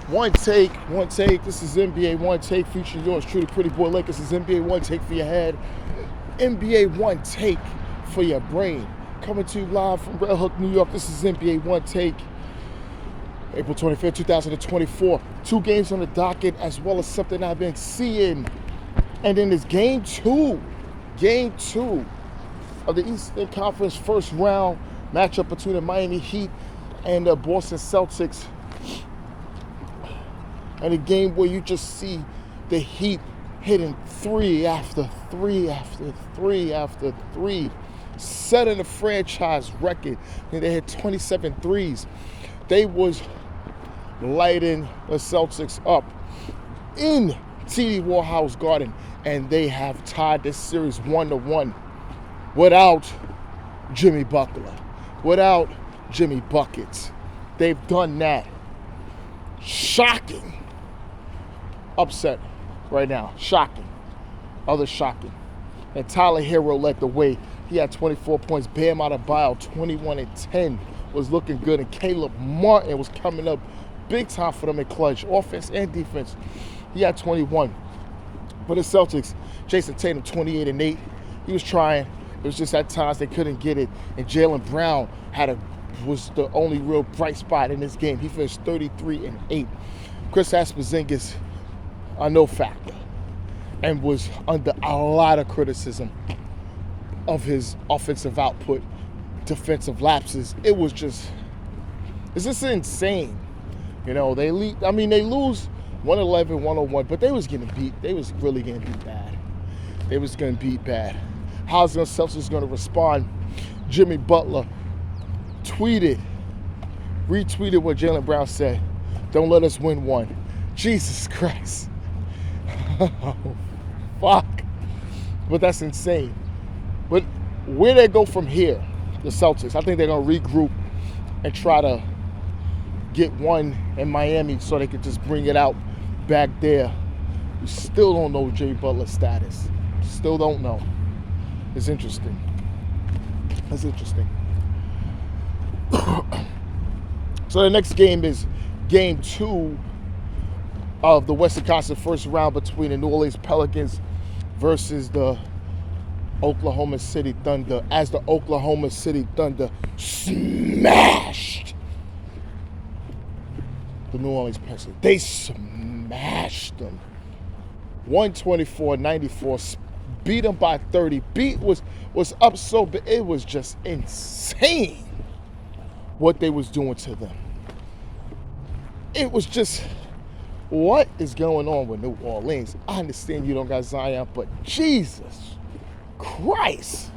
One take. This is NBA One Take featuring yours truly, Pretty Boy Lakers. This is NBA One Take for your head, NBA One Take for your brain. Coming to you live from Red Hook, New York. This is NBA One Take, April 25th, 2024. 2 games on the docket, as well as something I've been seeing. And then it's game two of the Eastern Conference first round matchup between the Miami Heat and the Boston Celtics. And a game where you just see the Heat hitting 3 after 3 after 3 after 3, setting a franchise record. And they had 27 threes. They was lighting the Celtics up in TD Warhouse Garden, and they have tied this series 1-1 without Jimmy Butler, without Jimmy Buckets. They've done that. Shocking upset right now. Shocking. Other shocking. And Tyler Hero led the way. He had 24 points. Bam Adebayo, 21 and 10, was looking good. And Caleb Martin was coming up big time for them in clutch, offense and defense. He had 21. For the Celtics, Jason Tatum, 28 and 8. He was trying. It was just at times they couldn't get it. And Jaylen Brown was the only real bright spot in this game. He finished 33 and 8. Chris Porzingis, a no factor, and was under a lot of criticism of his offensive output, defensive lapses. It's just insane. You know, they lose 111-101, but they was getting beat. They was really getting beat bad. They was getting beat bad. How's the Celtics going to respond? Jimmy Butler retweeted what Jaylen Brown said. Don't let us win one. Jesus Christ. Oh, fuck. But that's insane. But where they go from here, the Celtics, I think they're going to regroup and try to get one in Miami so they could just bring it out back there. We still don't know Jimmy Butler's status. Still don't know. It's interesting. So the next game is game 2 of the Western Conference first round between the New Orleans Pelicans versus the Oklahoma City Thunder, as the Oklahoma City Thunder smashed the New Orleans Pelicans. They smashed them. 124-94, beat them by 30. Beat was up so big. It was just insane what they was doing to them. It was just, what is going on with New Orleans? I understand you don't got Zion, but Jesus Christ.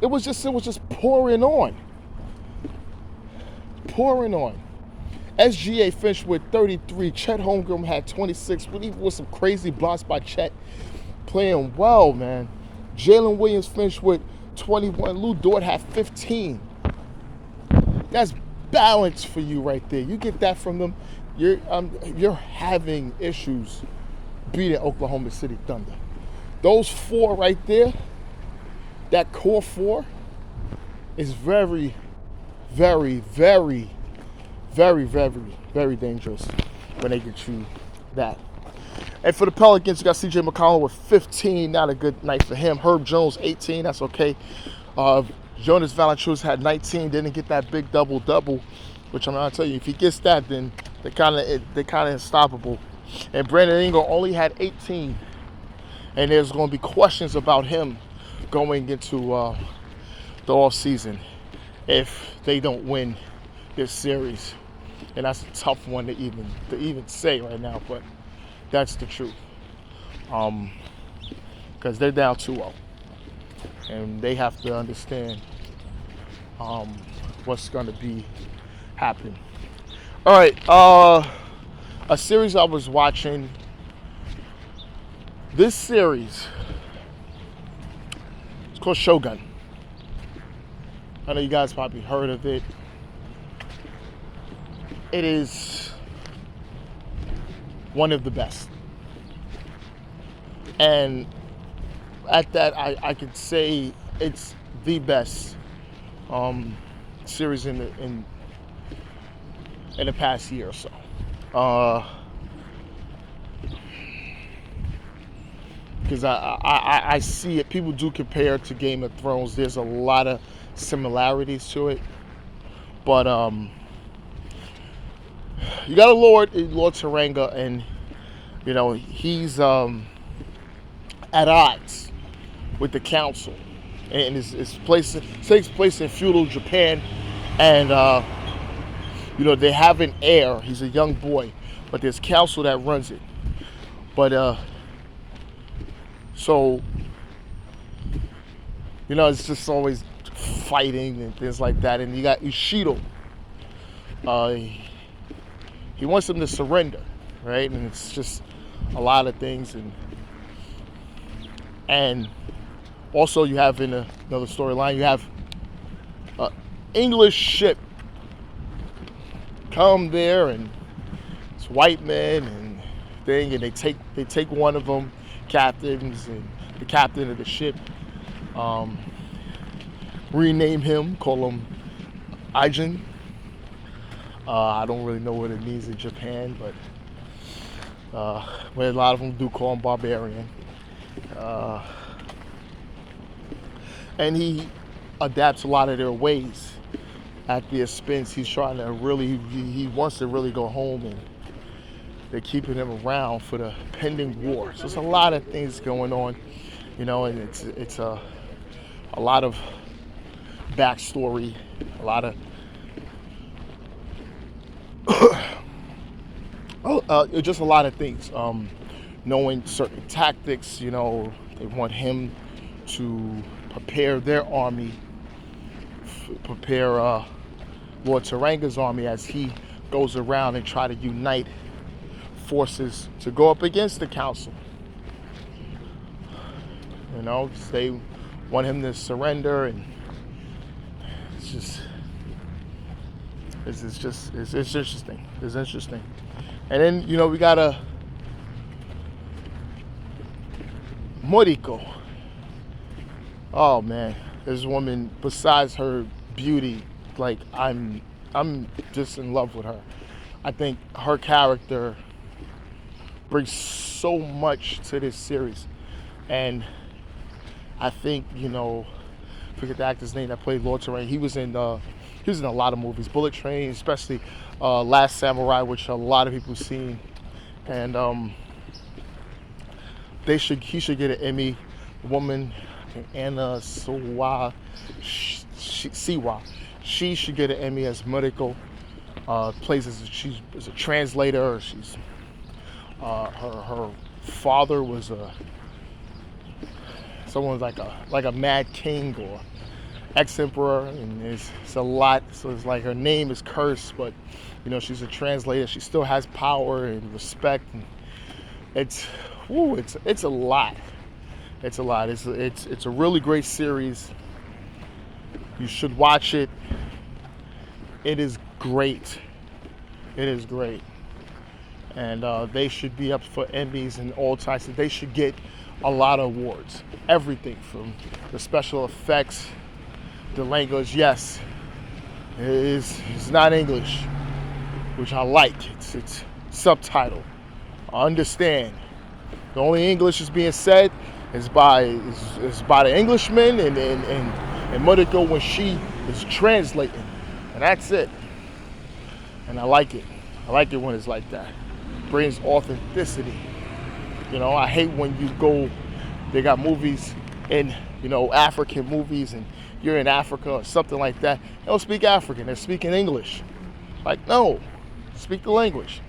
It was just pouring on. SGA finished with 33. Chet Holmgren had 26. With some crazy blocks by Chet. Playing well, man. Jalen Williams finished with 21. Lou Dort had 15. That's balance for you right there. You get that from them, you're having issues beating Oklahoma City Thunder. Those 4 right there, that core 4, is very, very, very, very, very, very dangerous when they get you that. And for the Pelicans, you got CJ McCollum with 15. Not a good night for him. Herb Jones, 18. That's okay. Jonas Valanciunas had 19. Didn't get that big double-double, which I'm going to tell you, if he gets that, then they're kind of unstoppable. And Brandon Ingram only had 18. And there's going to be questions about him going into the offseason if they don't win this series. And that's a tough one to even say right now, but that's the truth. Because they're down 2-0. And they have to understand what's going to be happening. All right, a series I was watching. This series, it's called Shogun. I know you guys probably heard of it. It is one of the best. And at that, I could say it's the best series in the past year or so. Because I see it. People do compare it to Game of Thrones. There's a lot of similarities to it, but you got a Lord Taranga, and he's at odds with the council, and takes place in feudal Japan, and they have an heir. He's a young boy, but there's council that runs it. But so it's just always fighting and things like that. And you got Ishido. He wants him to surrender, right? And it's just a lot of things, and also you have in another storyline, you have an English ship come there, and it's white men and they take one of them captains, and the captain of the ship rename him, call him Aijin. I don't really know what it means in Japan, but a lot of them do call him barbarian. And he adapts a lot of their ways at the expense. He's trying to he wants to really go home, and they're keeping him around for the pending war. So there's a lot of things going on, and it's a lot of backstory, a lot of just a lot of things. Knowing certain tactics, they want him to prepare their army, prepare Lord Taranga's army as he goes around and try to unite forces to go up against the council. They want him to surrender, and it's interesting. It's interesting. And then we got a Moriko. Oh man, this woman, besides her beauty, like I'm just in love with her. I think her character brings so much to this series, and I think forget the actor's name that played Lord Taranga. He was in a lot of movies, Bullet Train, especially Last Samurai, which a lot of people seen, and he should get an Emmy. The woman, Anna Siwa, she should get an Emmy as Moriko. She's a translator. She's her father was someone like a mad king or ex-emperor, and it's a lot. So it's like her name is cursed, but she's a translator. She still has power and respect, and it's a lot. It's a lot. It's a really great series. You should watch it. It is great. It is great. And they should be up for Emmys and all types. They should get a lot of awards. Everything from the special effects, the language. Yes, it's not English, which I like. It's subtitle. I understand. The only English is being said is by the Englishman and Moriko when she is translating, and that's it. And I like it. I like it when it's like that. It brings authenticity. I hate when they got movies in, African movies, and you're in Africa or something like that. They don't speak African. They're speaking English. Like, no, speak the language.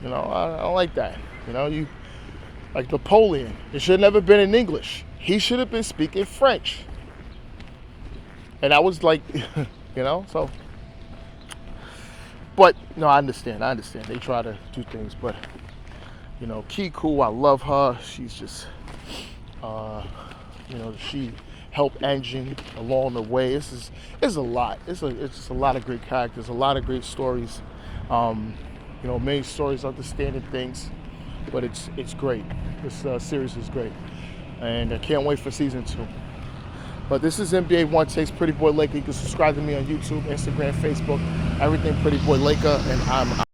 I don't like that. You like Napoleon. It should have never been in English. He should have been speaking French. And I was like, so. But no, I understand. They try to do things, but Kiku, I love her. She's just, she helped Engine along the way. It's a lot. It's just a lot of great characters, a lot of great stories. Many stories, understanding things, but it's great. This series is great, and I can't wait for season 2. But this is NBA Onetake's Pretty Boy Laker. You can subscribe to me on YouTube, Instagram, Facebook, everything Pretty Boy Laker, and I'm